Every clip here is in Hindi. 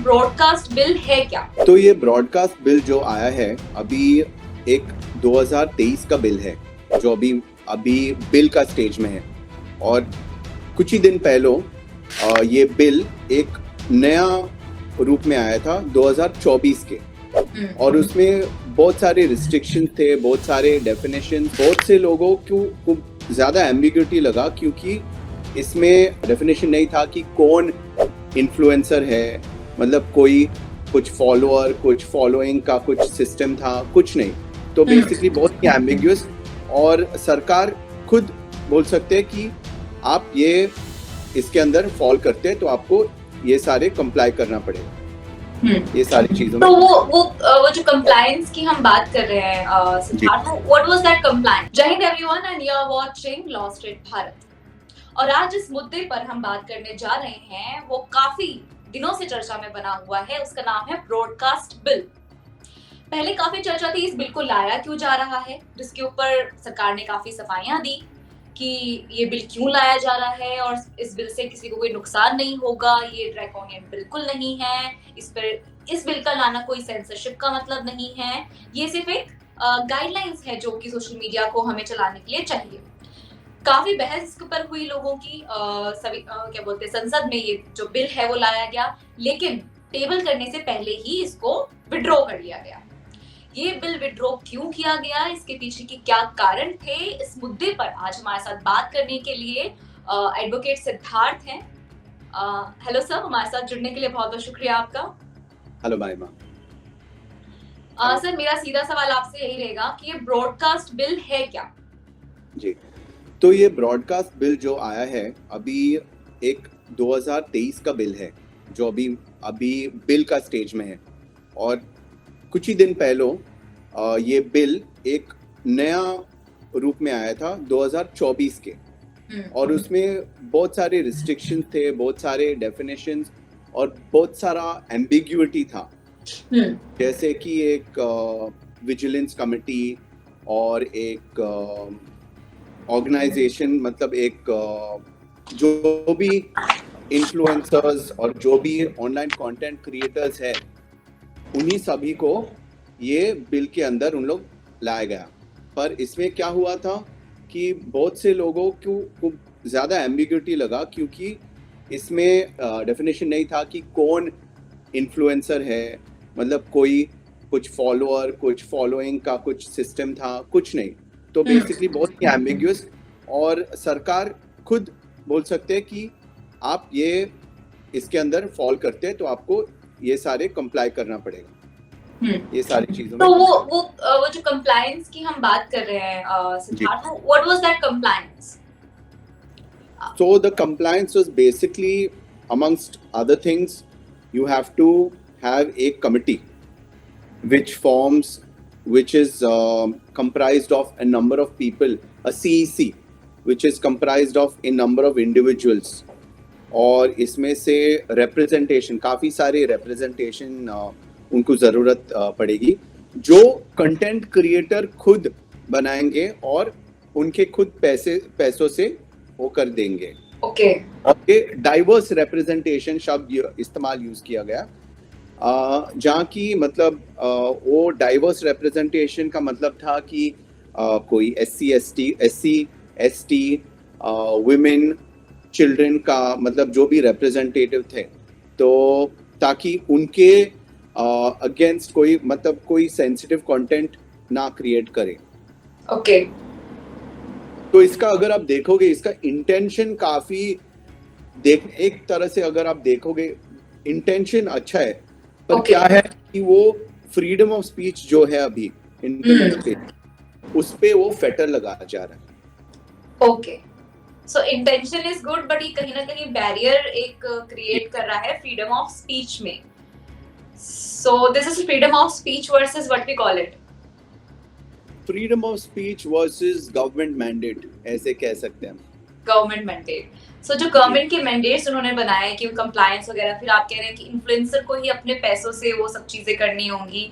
ब्रॉडकास्ट बिल है क्या? तो ये ब्रॉडकास्ट बिल जो आया है अभी एक 2023 का बिल है जो अभी अभी बिल का स्टेज में है। और कुछ ही दिन पहले ये बिल एक नया रूप में आया था 2024 के। और उसमें बहुत सारे रिस्ट्रिक्शन थे, बहुत सारे डेफिनेशन, बहुत से लोगों को ज्यादा एम्बिग्युइटी लगा क्योंकि इसमें डेफिनेशन नहीं था कि कौन इन्फ्लुएंसर है, मतलब कोई कुछ फॉलोअर, कुछ फॉलोइंग का कुछ सिस्टम था, कुछ नहीं। तो बेसिकली बहुत ही एम्बिग्युअस। और सरकार खुद बोल सकते हैं कि आप ये इसके अंदर फॉल करते हैं तो आपको ये सारे कंप्लाई करना पड़ेगा ये सारी चीजों तो में। वो जो कंप्लायंस की हम बात कर रहे हैं Siddharth, what was that compliance? जय हिंद everyone and you are watching law street Bharat. और आज इस मुद्दे पर हम बात करने जा रहे हैं वो काफी दिनों से चर्चा में बना हुआ है, उसका नाम है ब्रॉडकास्ट बिल। पहले काफी चर्चा थी इस बिल को लाया क्यों जा रहा है, जिसके ऊपर सरकार ने काफी सफाइयां दी कि ये बिल क्यों लाया जा रहा है और इस बिल से किसी को कोई नुकसान नहीं होगा, ये ड्रैकोनियन बिल्कुल नहीं है, इस बिल का लाना कोई सेंसरशिप का मतलब नहीं है, ये सिर्फ एक गाइडलाइंस है जो कि सोशल मीडिया को हमें चलाने के लिए चाहिए। काफी बहस इसके ऊपर हुई लोगों की, सभी क्या बोलते हैं, संसद में ये जो बिल है वो लाया गया, लेकिन टेबल करने से पहले ही इसको विड्रॉ कर लिया गया। ये बिल विड्रॉ क्यों किया गया, इसके पीछे के क्या कारण थे, इस मुद्दे पर आज हमारे साथ बात करने के लिए एडवोकेट सिद्धार्थ हैं। हेलो सर, हमारे साथ जुड़ने के लिए बहुत बहुत शुक्रिया आपका। हेलो माइमा। सर, मेरा सीधा सवाल आपसे यही रहेगा कि ये ब्रॉडकास्ट बिल है क्या? जी, तो ये ब्रॉडकास्ट बिल जो आया है अभी एक 2023 का बिल है जो अभी अभी बिल का स्टेज में है। और कुछ ही दिन पहले ये बिल एक नया रूप में आया था 2024 के। और उसमें बहुत सारे रिस्ट्रिक्शन थे, बहुत सारे डेफिनेशंस और बहुत सारा एम्बिग्युइटी था। जैसे कि एक विजिलेंस कमेटी और एक ऑर्गेनाइजेशन, मतलब एक जो भी इन्फ्लुएंसर्स और जो भी ऑनलाइन कंटेंट क्रिएटर्स है उन्हीं सभी को ये बिल के अंदर उन लोग लाया गया। पर इसमें क्या हुआ था कि बहुत से लोगों को ज़्यादा एम्बिग्युइटी लगा क्योंकि इसमें डेफिनेशन नहीं था कि कौन इन्फ्लुएंसर है, मतलब कोई कुछ फॉलोअर, कुछ फॉलोइंग का कुछ सिस्टम था, कुछ नहीं। तो बेसिकली बहुत ही एम्बिग्युअस। और सरकार खुद बोल सकते हैं कि आप ये इसके अंदर फॉल करते हैं तो आपको ये सारे कंप्लाई करना पड़ेगा ये सारी चीजों तो में। वो जो कंप्लायंस की हम बात कर रहे हैं Siddharth, what was that compliance? So the compliance was basically, amongst other things, you have to have a committee which is comprised of a number of people, a CEC which is comprised of a number of individuals। और इसमें से रिप्रेजेंटेशन, काफ़ी सारे रिप्रेजेंटेशन उनको ज़रूरत पड़ेगी जो कंटेंट क्रिएटर खुद बनाएंगे और उनके खुद पैसों से वो कर देंगे। ओके। और ये डाइवर्स रिप्रेजेंटेशन शब्द इस्तेमाल यूज़ किया गया, जहाँ की मतलब वो डाइवर्स रिप्रेजेंटेशन का मतलब था कि कोई SC ST वुमेन, चिल्ड्रन का, मतलब जो भी रिप्रेजेंटेटिव थे, तो ताकि उनके अगेंस्ट कोई मतलब कोई सेंसिटिव कंटेंट ना क्रिएट करे। ओके। तो इसका अगर आप देखोगे, इसका इंटेंशन काफी एक तरह से अगर आप देखोगे इंटेंशन अच्छा है, पर क्या है कि वो फ्रीडम ऑफ स्पीच जो है अभी इंटरनेट पे, उस पे वो फेटर लगा जा रहा है। Okay, so intention is good, but ये कहीं ना कहीं बैरियर एक क्रिएट कर रहा है फ्रीडम ऑफ स्पीच में। So this is freedom of speech versus what we call it, freedom of speech versus government mandate, ऐसे कह सकते हैं। Government mandate. सो जो गवर्नमेंट के मैंडेट्स उन्होंने बनाए कि कंप्लायंस वगैरह, फिर आप कह रहे हैं कि इन्फ्लुएंसर को ही अपने पैसों से वो सब चीजें करनी होंगी,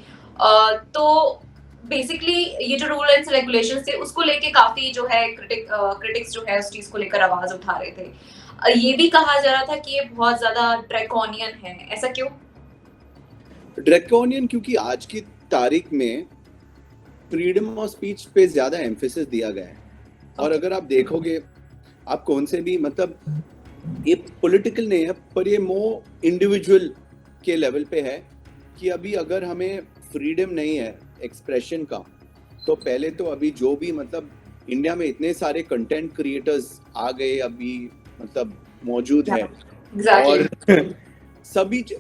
तो बेसिकली ये जो रूल एंड रेगुलेशंस थे उसको लेके काफी जो है क्रिटिक्स जो है उस चीज को लेकर आवाज उठा रहे थे। ये भी कहा जा रहा था कि ये बहुत ज्यादा ड्रैकोनियन है, ऐसा क्यों? ड्रैकोनियन क्योंकि आज की तारीख में फ्रीडम ऑफ स्पीच पे ज्यादा एम्फेसिस दिया गया है। और Okay. अगर आप देखोगे, आप कौन से भी मतलब ये पॉलिटिकल नहीं है, पर ये मोर इंडिविजुअल के लेवल पे है कि अभी अगर हमें फ्रीडम नहीं है एक्सप्रेशन का, तो पहले तो अभी जो भी मतलब इंडिया में इतने सारे कंटेंट क्रिएटर्स आ गए अभी मतलब मौजूद है। Exactly. और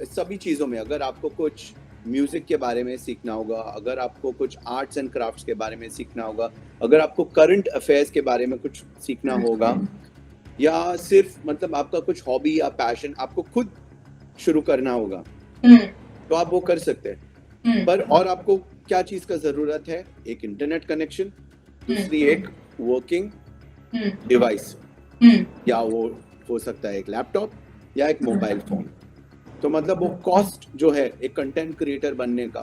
सभी चीज़ों में अगर आपको कुछ म्यूजिक के बारे में सीखना होगा, अगर आपको कुछ आर्ट्स एंड क्राफ्ट्स के बारे में सीखना होगा, अगर आपको करंट अफेयर्स के बारे में कुछ सीखना होगा, या सिर्फ मतलब आपका कुछ हॉबी या पैशन आपको खुद शुरू करना होगा, तो आप वो कर सकते हैं। पर और आपको क्या चीज का जरूरत है? एक इंटरनेट कनेक्शन, दूसरी एक वर्किंग डिवाइस, या वो हो सकता है एक लैपटॉप या एक मोबाइल फोन। तो मतलब वो कॉस्ट जो है एक कंटेंट क्रिएटर बनने का,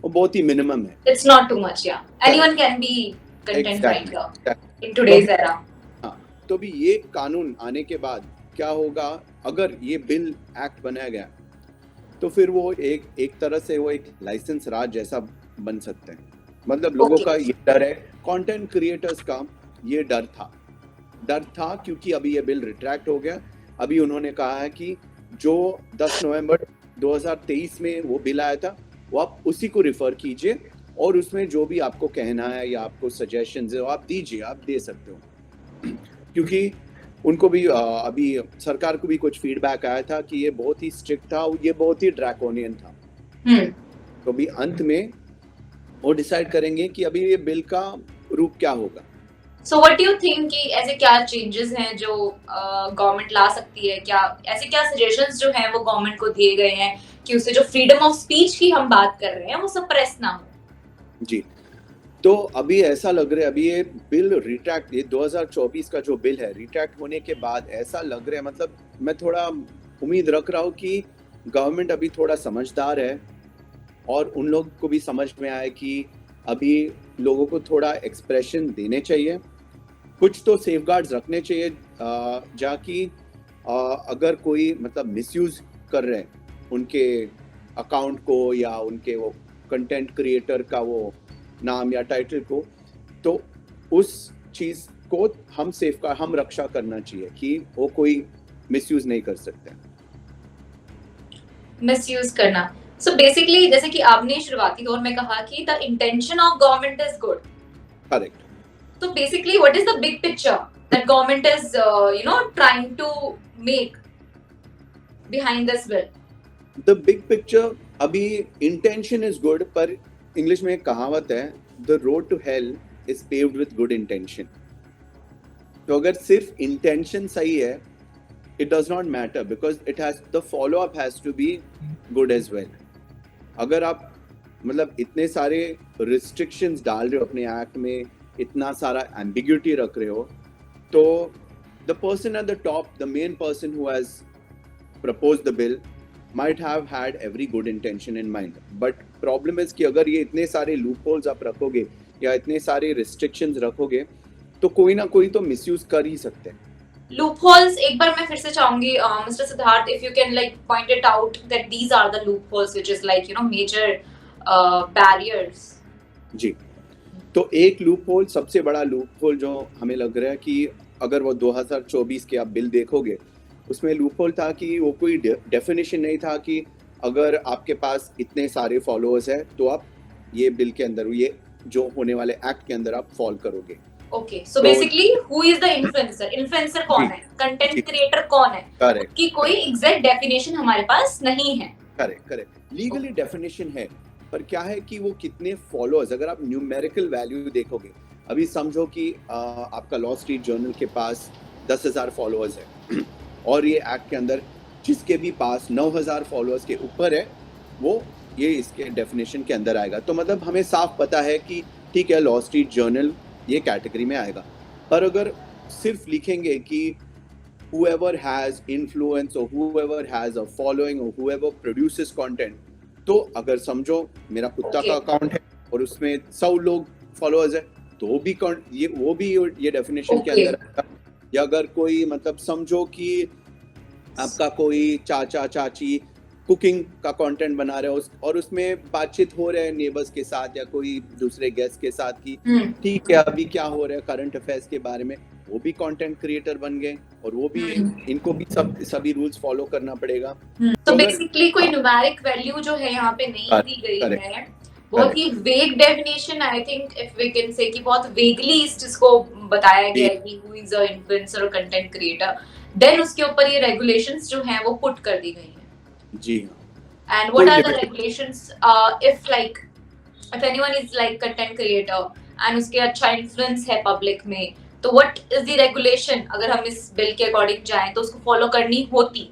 वो बहुत ही मिनिमम है। It's not too much, yeah. Anyone can be content writer in today's era. तो भी ये कानून आने के बाद क्या होगा, अगर ये बिल एक्ट बनाया गया, तो फिर वो एक तरह से वो एक लाइसेंस राज जैसा बन सकते हैं। मतलब लोगों का ये डर है, कंटेंट क्रिएटर्स का ये डर था क्योंकि अभी ये बिल रिट्रैक्ट हो गया। अभी उन्होंने कहा है कि जो 10 नवंबर 2023 में वो बिल आया था, वो आप उसी को रिफर कीजिए और उसमें जो भी आपको कहना है या आपको सजेशंस है वो आप दीजिए, आप दे सकते हो। क्योंकि उनको भी अभी सरकार को भी कुछ फीडबैक आया था कि ये बहुत ही स्ट्रिक्ट था, ये बहुत ही ड्रैकोनियन था। तो भी अंत में वो डिसाइड करेंगे कि अभी ये बिल का रूप क्या होगा। So what do you think कि ऐसे क्या चेंजेस हैं जो गवर्नमेंट ला सकती है? क्या ऐसे क्या सजेशंस जो हैं वो गवर्नमेंट को दिए गए हैं कि उससे जो फ्रीडम ऑफ स्पीच की हम बात कर रहे हैं वो सप्रेस ना हो? जी, तो अभी ऐसा लग रहा है, अभी ये बिल रिट्रैक्ट, ये 2024 का जो बिल है रिट्रैक्ट होने के बाद ऐसा लग रहा है, मतलब मैं थोड़ा उम्मीद रख रहा हूँ कि गवर्नमेंट अभी थोड़ा समझदार है और उन लोग को भी समझ में आए कि अभी लोगों को थोड़ा एक्सप्रेशन देने चाहिए, कुछ तो सेफगार्ड्स रखने चाहिए, जाकि अगर कोई मतलब मिसयूज कर रहे हैं उनके अकाउंट को या उनके वो कंटेंट क्रिएटर का वो नाम या टाइटल को, तो उस चीज को हम रक्षा करना चाहिए कि वो कोई मिसयूज नहीं कर सकते। मिसयूज करना, सो बेसिकली जैसे कि आपने शुरुआती दौर में कहा कि the intention of government is good, correct. So basically, what is the big picture that government is, trying to make behind this bill? The big picture, अभी intention is good, पर इंग्लिश में एक कहावत है, the road to hell is paved with good intention. तो अगर सिर्फ intention सही है, it does not matter because the follow up has to be good as well. अगर आप मतलब इतने सारे restrictions डाल रहे हो अपने एक्ट में, इतना सारा ambiguity रख रहे हो, तो the person at the top, the main person who has proposed the bill might have had every good intention in mind, but problem is कि अगर ये इतने सारे loopholes आप रखोगे या इतने सारे restrictions रखोगे, तो कोई ना कोई तो misuse कर ही सकते हैं। Loopholes, एक बार मैं फिर से चाहूंगी Mr. Siddharth, if you can like point it out that these are the loopholes which is like major barriers. जी, तो एक लूपहोल, सबसे बड़ा लूपहोल जो हमें लग रहा है कि अगर वो 2024 के आप बिल देखोगे, उसमें लूपहोल था कि वो कोई डेफिनेशन नहीं था कि अगर आपके पास इतने सारे फॉलोअर्स हैं तो आप ये बिल के अंदर, ये जो होने वाले एक्ट के अंदर आप फॉल करोगे। Okay, so basically who is the influencer? Influencer कौन है? कंटेंट क्रिएटर कौन है? करेक्ट, कि कोई एग्जैक्ट डेफिनेशन हमारे पास नहीं है। करेक्ट। लीगली डेफिनेशन है, पर क्या है कि वो कितने फॉलोअर्स, अगर आप न्यूमेरिकल वैल्यू देखोगे, अभी समझो कि आपका लॉ स्ट्रीट जर्नल के पास 10,000 फॉलोअर्स है और ये एक्ट के अंदर जिसके भी पास 9,000 फॉलोअर्स के ऊपर है, वो ये इसके डेफिनेशन के अंदर आएगा। तो मतलब हमें साफ पता है कि ठीक है, लॉ स्ट्रीट जर्नल ये कैटेगरी में आएगा। पर अगर सिर्फ लिखेंगे कि whoever has influence or whoever has a following or whoever produces content, तो अगर समझो मेरा कुत्ता का अकाउंट है और उसमें 100 लोग फॉलोअर्स है, तो भी वो भी ये डेफिनेशन के अंदर आएगा। या अगर कोई मतलब समझो कि आपका कोई चाचा चाची कुकिंग का कंटेंट बना रहे हो और उसमें बातचीत हो रहा है नेबर्स के साथ या कोई दूसरे गेस्ट के साथ की ठीक है अभी क्या हो रहा है करंट अफेयर्स के बारे में, वो भी कंटेंट क्रिएटर बन गए और वो भी इनको भी सभी रूल्स फॉलो करना पड़ेगा। तो बेसिकली कोई न्यूमेरिक वैल्यू जो है यहाँ पे नहीं दी गई है, बहुत ही vague definition I think if we can say कि बहुत वेगली इस चीज को बताया गया है कि हु इज अ इन्फ्लुएंसर और कंटेंट क्रिएटर, देन उसके ऊपर ये रेगुलेशंस जो हैं वो पुट कर दी गई हैं। जी and what are the regulations if like if anyone is like content creator and उसके अच्छा इन्फ्लुएंस है पब्लिक में, तो what is the regulation अगर हम इस बिल के अकॉर्डिंग जाएं तो उसको फॉलो करनी होती?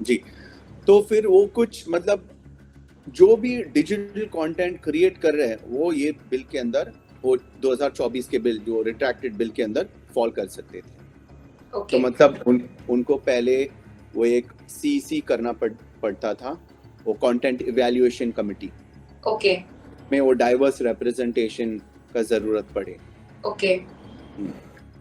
जी, तो फिर वो कुछ मतलब जो भी डिजिटल कंटेंट क्रिएट कर रहे हैं वो ये बिल के अंदर, वो 2024 के बिल जो रिट्रैक्टेड बिल के अंदर फॉल कर सकते थे। तो मतलब उनको पहले वो एक सीसी करना पड़ता था, वो कंटेंट इवैल्यूएशन कमिटी में वो डाइवर्स रिप्रेजेंटेशन का जरूरत पड़े।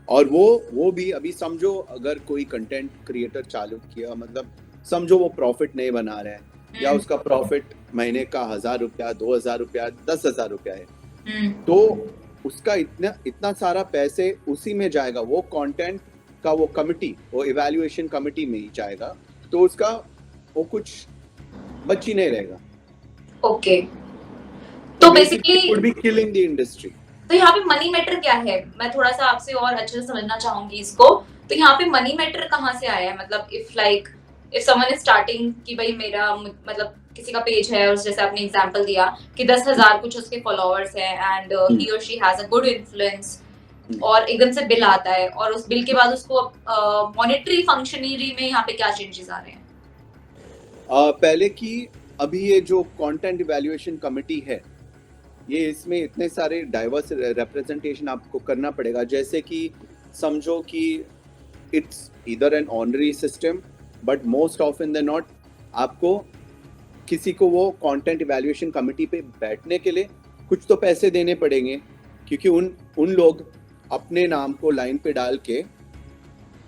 और वो भी अभी समझो अगर कोई कंटेंट क्रिएटर चालू किया, मतलब समझो वो प्रॉफिट नहीं बना रहा है या उसका प्रॉफिट महीने का 1000 रुपया 2000 रुपया 10,000 रुपया है, तो उसका इतना सारा पैसे उसी में जाएगा, वो कंटेंट का वो कमिटी, वो इवैल्यूएशन कमिटी में ही जाएगा, तो उसका वो कुछ बच ही नहीं रहेगा। तो basically would be killing the industry. तो यहाँ पे मनी मैटर क्या है, मैं थोड़ा सा आपसे और अच्छे से समझना चाहूंगी इसको। तो यहाँ पे मनी मैटर कहाँ से आया है, मतलब इफ समवन इज स्टार्टिंग कि भाई मेरा मतलब किसी का पेज है और जैसे आपने एग्जांपल दिया कि 10,000 कुछ उसके फॉलोअर्स हैं एंड ही और she has a good influence, और एकदम से बिल आता है और उस बिल के बाद उसको मॉनेटरी फंक्शनरी में यहाँ पे क्या चेंजेस आ रहे हैं? पहले की अभी ये जो कंटेंट इवैल्यूएशन कमिटी है, ये इसमें इतने सारे डाइवर्स रिप्रेजेंटेशन आपको करना पड़ेगा, जैसे कि समझो कि it's either an honorary system, but most often than not आपको किसी को वो कंटेंट इवैल्यूएशन कमिटी पे बैठने के लिए कुछ तो पैसे देने पड़ेंगे, क्योंकि उन लोग अपने नाम को लाइन पे डाल के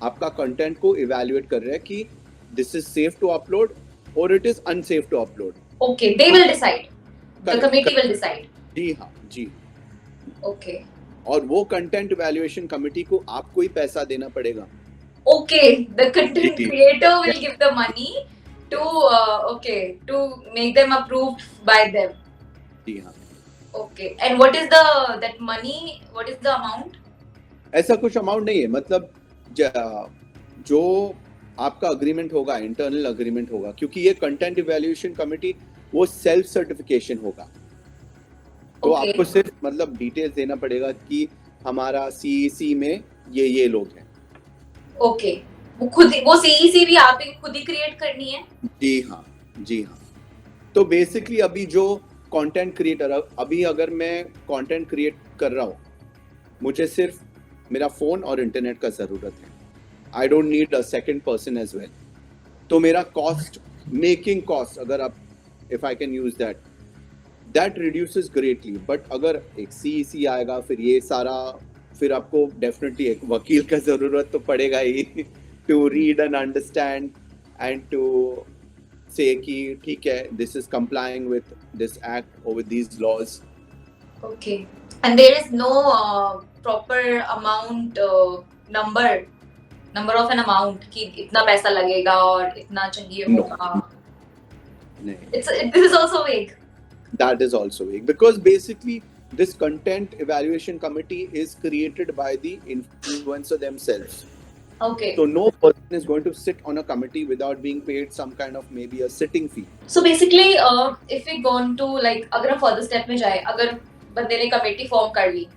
आपका कंटेंट को इवैल्यूएट कर रहे हैं कि this is safe to upload और it is unsafe to upload. Okay, they will decide, the committee will decide. जी हाँ, जी। ओके, और वो कंटेंट इवैल्यूएशन कमिटी को आपको ही पैसा देना पड़ेगा। Okay, the content creator will give the money to make them approved by them. जी हाँ। Okay, and what is that money? What is the amount? ऐसा कुछ अमाउंट नहीं है, मतलब जो आपका अग्रीमेंट होगा, इंटरनल अग्रीमेंट होगा, क्योंकि ये कंटेंट इवैल्यूएशन कमिटी वो सेल्फ सर्टिफिकेशन होगा, तो आपको सिर्फ मतलब डिटेल्स देना पड़ेगा कि हमारा सीईसी में ये लोग हैं। ओके, वो सीईसी भी आप ही खुद ही क्रिएट करनी है? जी हाँ, जी हाँ। तो बेसिकली अभी जो कंटेंट क्रिएटर, अभी अगर मैं कंटेंट क्रिएट कर रहा हूँ, मुझे सिर्फ मेरा फोन और इंटरनेट का जरूरत है, I don't need a second person as well. तो मेरा कॉस्ट, मेकिंग कॉस्ट, अगर आप if I can use that reduces greatly. But अगर एक सीईसी आएगा, फिर ये सारा, फिर आपको डेफिनेटली एक वकील का जरूरत तो पड़ेगा ही to read and understand and to say कि ठीक है, this is complying with this act or with these laws. Okay, and there is no proper amount, number of an amount कि इतना पैसा लगेगा और इतना चाहिए होगा? नहीं, this is also vague. That is also vague because basically this content evaluation committee is created by the influencer themselves. Okay. So no person is going to sit on a committee without being paid some kind of maybe a sitting fee. So basically, if we go on to like, अगर हम further step में जाए, अगर बंदे ने कमेटी फॉर्म कर ली,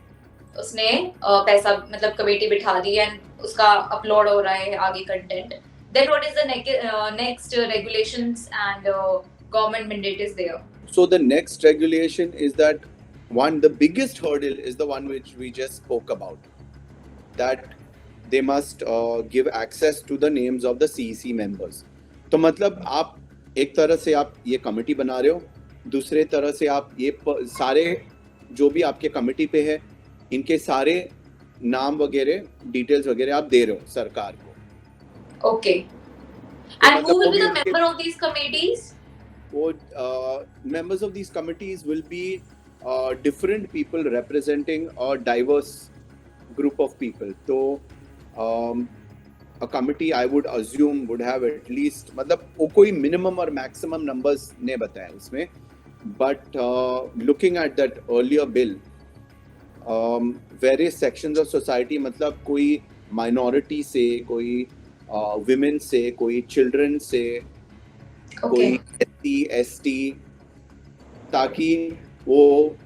उसने पैसा मतलब कमेटी बिठा दी and उसका अपलोड हो रहा है आगे content, then what is the next regulations and government mandate is there? So the next regulation is that the biggest hurdle is the one which we just spoke about, that they must give access to the names of the CEC members. तो मतलब आप एक तरह से आप ये कमेटी बना रहे हो, दूसरे तरह से आप ये सारे जो भी आपके कमेटी पे है, इनके सारे नाम वगैरह, डिटेल्स वगैरह आप दे रहे हो सरकार को। ओके, And who मतलब will वो be भी the उनके member of these committees? वो members of these committees will be different people representing a diverse group of people. तो a committee I would assume would have at least मतलब वो कोई minimum और maximum numbers ने बताया उसमें, but looking at that earlier bill, various sections of society मतलब कोई minority से, कोई women से, कोई children से, कोई Okay. SC, ST, ताकि वो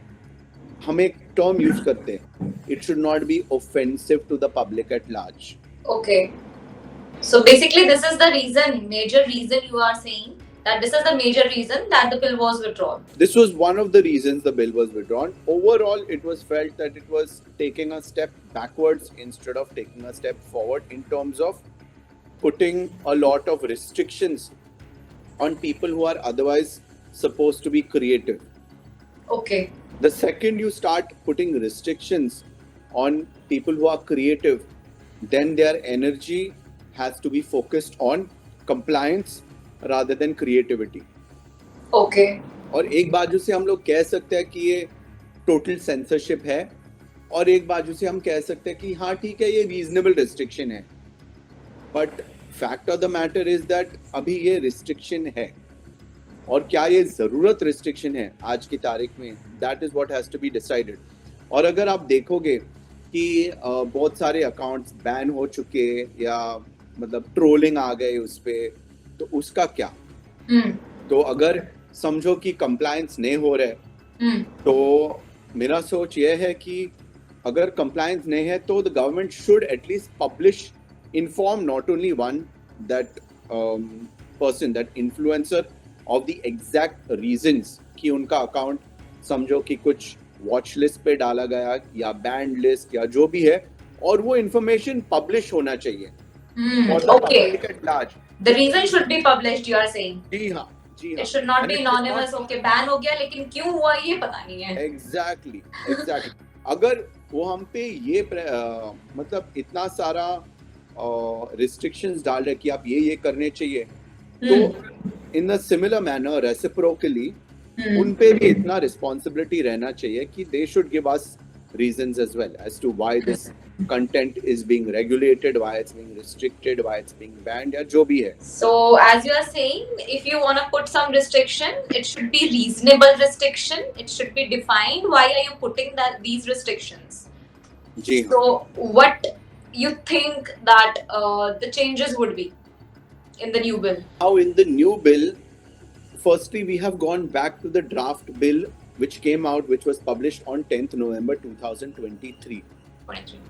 हम एक टर्म यूज करते हैं, it should not be offensive to the public at large. Okay. So basically, this is the reason, major reason you are saying that this is the major reason that the bill was withdrawn. This was one of the reasons the bill was withdrawn. Overall, it was felt that it was taking a step backwards instead of taking a step forward in terms of putting a lot of restrictions on people who are otherwise supposed to be creative. Okay. The second you start putting restrictions on people who are creative, then their energy has to be focused on compliance rather than creativity. Okay. और एक बाजू से हम लोग कह सकते हैं कि ये टोटल सेंसरशिप है, और एक बाजू से हम कह सकते हैं कि हाँ ठीक है ये रीजनेबल रिस्ट्रिक्शन है, but fact of the matter is that अभी ये रिस्ट्रिक्शन है, और क्या ये जरूरत रिस्ट्रिक्शन है आज की तारीख में, that is what has to be decided. और अगर आप देखोगे कि बहुत सारे अकाउंट्स बैन हो चुके या मतलब ट्रोलिंग आ गए उस पे, तो उसका क्या? तो अगर समझो कि कंप्लायंस नहीं हो रहा है, तो मेरा सोच यह है कि अगर कंप्लायंस नहीं है तो the government should at least publish, inform not only one that person, that influencer, of the exact reasons कि उनका अकाउंट समझो कि कुछ वॉच लिस्ट पे डाला गया या बैंड लिस्ट या जो भी है, और वो इंफॉर्मेशन पब्लिश होना चाहिए for the public at large. The reason should be published, you are saying. जी हाँ, जी हाँ. It should not And be it should anonymous. not- Okay, ban हो गया लेकिन क्यों हुआ ये पता नहीं है. Exactly, exactly. अगर वो हम पे ये मतलब इतना सारा restrictions डाल रहे कि आप ये करने चाहिए, तो in a similar manner, reciprocally, उन पे भी इतना responsibility रहना चाहिए कि they should give us reasons as well as to why this content is being regulated, why it's being restricted, why it's being banned, या जो भी है. So as you are saying, if you want to put some restriction, it should be reasonable restriction. It should be defined. Why are you putting these restrictions? जी हाँ. So what you think that the changes would be in the new bill? Now in the new bill, firstly we have gone back to the draft bill which came out, which was published on 10th November 2023. 23.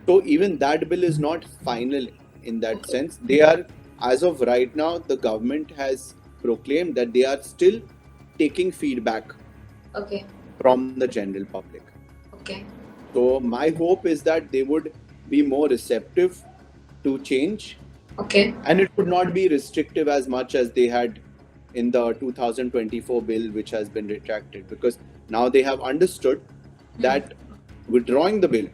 So even that bill is not final in that sense. They are, as of right now, the government has proclaimed that they are still taking feedback Okay. from the general public. Okay. So my hope is that they would be more receptive to change, Okay. and it would not be restrictive as much as they had in the 2024 bill, which has been retracted, because now they have understood that withdrawing the bill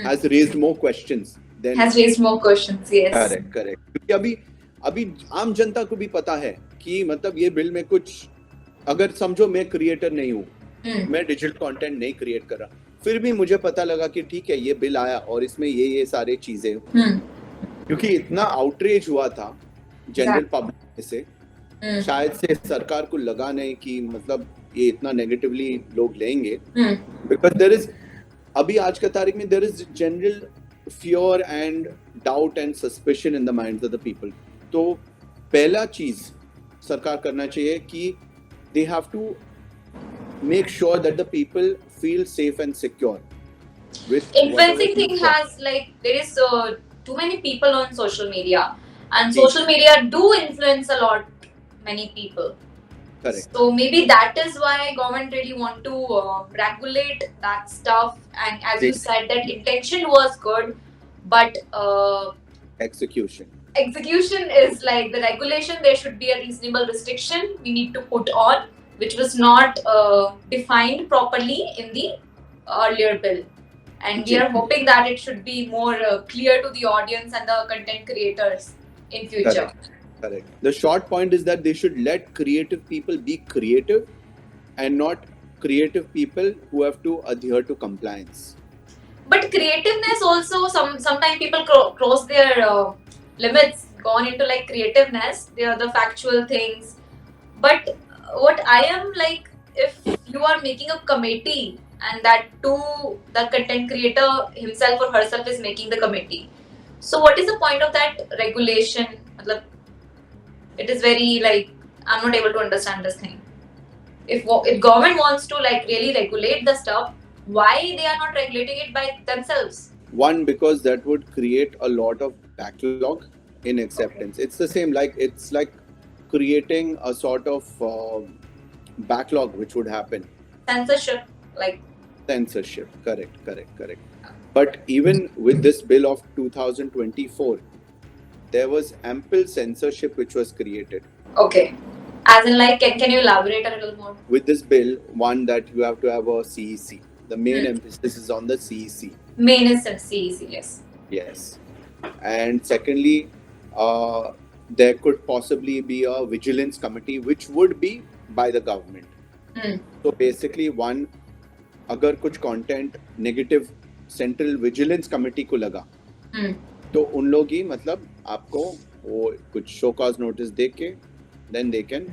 has raised more questions than Has raised more questions. Yes. correct. क्योंकि अभी आम जनता को भी पता है कि मतलब ये बिल में कुछ, अगर समझो मैं क्रिएटर नहीं हूँ, मैं डिजिटल कंटेंट नहीं क्रिएट कर रहा, फिर भी मुझे पता लगा कि ठीक है ये बिल आया और इसमें ये सारे चीजें, क्योंकि इतना आउटरीच हुआ था जनरल पब्लिक से, शायद से सरकार को लगा नहीं कि मतलब ये इतना नेगेटिवली लोग लेंगे, बिकॉज देयर इज, अभी आज का तारीख में there is general fear and doubt and suspicion in the minds of the people. तो पहला चीज सरकार करना चाहिए कि they have to make sure that the people feel safe and secure with influencing thing has, like, there is too many people on social media, and Yes. social media do influence a lot many people. Correct. So maybe that is why government really want to regulate that stuff, and as you Yes. said, that intention was good, but execution is like the regulation. There should be a reasonable restriction we need to put on, which was not defined properly in the earlier bill, and we are hoping that it should be more clear to the audience and the content creators in future. Correct. The short point is that they should let creative people be creative and not creative people who have to adhere to compliance. But creativeness also, sometimes people cross their limits, gone into like creativeness. They are the factual things. But what I am like, if you are making a committee and that too, the content creator himself or herself is making the committee. So what is the point of that regulation? Matlab, it is very like, I'm not able to understand this thing. If government wants to like really regulate the stuff, why they are not regulating it by themselves? One, because that would create a lot of backlog in acceptance. It's the same, like it's like creating a sort of backlog which would happen. Censorship, like Censorship, correct. But even with this bill of 2024, there was ample censorship which was created. okay, as in like, can you elaborate a little more? With this bill, one, that you have to have a CEC. The main emphasis is on the CEC. Main is CEC, yes. Yes. And secondly, there could possibly be a vigilance committee which would be by the government. So basically, one, अगर कुछ content negative central vigilance committee को लगा, तो उन लोग ही मतलब आपको वो कुछ show cause notice दे के, then they can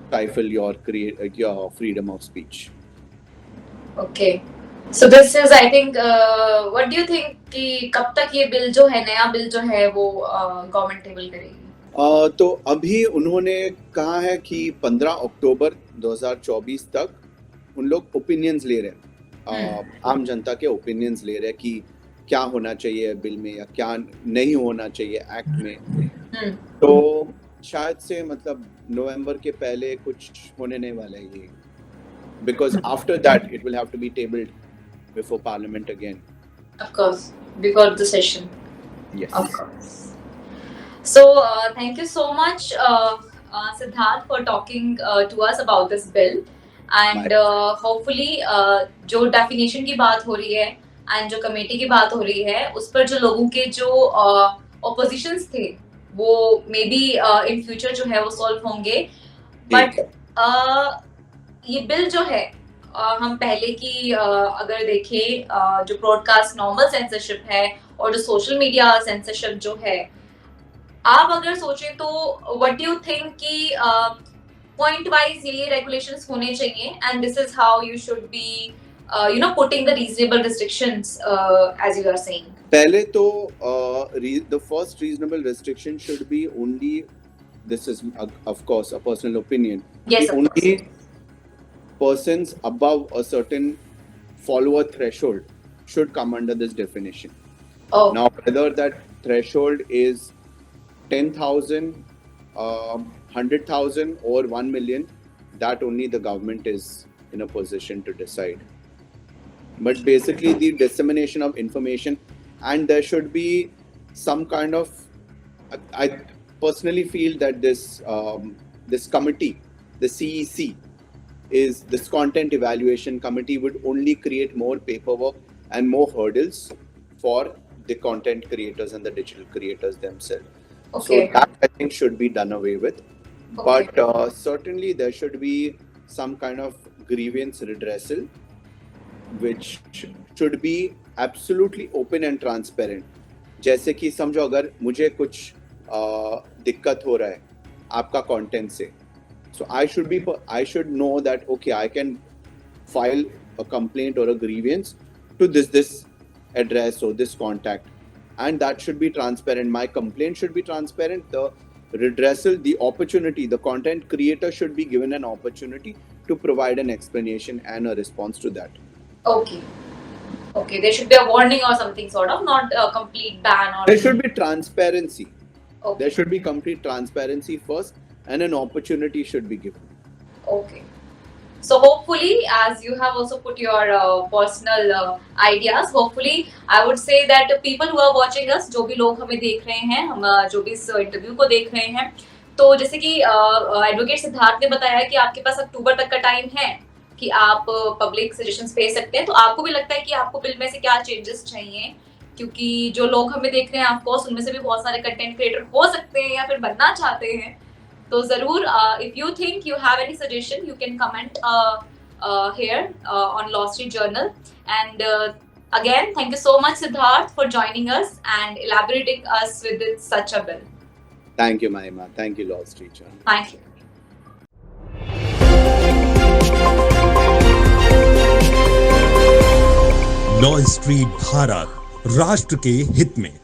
stifle your freedom of speech. Okay. So this is, I think, what do you think कि कब तक ये बिल जो है, नया बिल जो है वो गवर्नमेंट टेबल करेगी? तो अभी उन्होंने कहा है कि 15 अक्टूबर 2024 तक उन लोग ओपिनियंस ले रहे हैं, आम जनता के ओपिनियंस ले रहे हैं कि क्या होना चाहिए बिल में या क्या नहीं होना चाहिए एक्ट में. तो शायद से मतलब नवंबर के पहले कुछ होने नहीं वाला है ये, because after that it will have to be tabled before parliament again. Of course, before the session. Yes. Of course. So thank you so much, Siddharth, for talking to us about this bill. And hopefully जो definition की बात हो रही है and जो committee की बात हो रही है, उस पर जो लोगों के जो oppositions थे, वो maybe in future जो है वो solve होंगे. But ये बिल जो है, हम पहले की अगर देखें, जो ब्रॉडकास्ट नॉर्मल सेंसरशिप है और जो सोशल मीडिया सेंसरशिप जो है, आप अगर सोचें तो व्हाट डू यू थिंक कि पॉइंट वाइज ये रेगुलेशंस होने चाहिए, and this is how you should be putting the reasonable restrictions as you are saying? पहले तो the first reasonable restriction should be only, this is of course a personal opinion, yes, only persons above a certain follower threshold should come under this definition. Now whether that threshold is 10,000, 100,000 or 1 million, that only the government is in a position to decide. But basically the dissemination of information, and there should be some kind of, I personally feel that this committee, the CEC, is this content evaluation committee would only create more paperwork and more hurdles for the content creators and the digital creators themselves. Okay. So that I think should be done away with. Okay. But certainly there should be some kind of grievance redressal which should be absolutely open and transparent. जैसे कि समझो अगर मुझे कुछ दिक्कत हो रहा है आपका कंटेंट से, so I should know that okay, I can file a complaint or a grievance to this address or this contact, and that should be transparent. My complaint should be transparent. The redressal, the opportunity, the content creator should be given an opportunity to provide an explanation and a response to that. Okay, there should be a warning or something sort of, not a complete ban or... There should be transparency. Okay. There should be complete transparency first, and an opportunity should be given. Okay. So hopefully, as you have also put your personal ideas, hopefully I would say that people who are watching us, जो भी लोग हमें देख रहे हैं, हम जो भी इस इंटरव्यू को देख रहे हैं, तो जैसे कि एडवोकेट सिद्धार्थ ने बताया कि आपके पास अक्टूबर तक का टाइम है कि आप पब्लिक सजेशंस भेज सकते हैं, तो आपको भी लगता है कि आपको बिल में से क्या चेंजेस चाहिए, क्योंकि जो लोग हमें देख रहे हैं ऑफ कोर्स उनमें से भी बहुत सारे कंटेंट क्रिएटर हो सकते हैं या फिर बनना चाहते हैं। तो जरूर if you think you have any suggestion you can comment here on Law Street Journal. And again, thank you so much, Siddharth, for joining us and elaborating us with such a bill. Thank you, Mahima. Thank you, Law Street Journal. Thank you. Law street Bharat, राष्ट्र के हित में।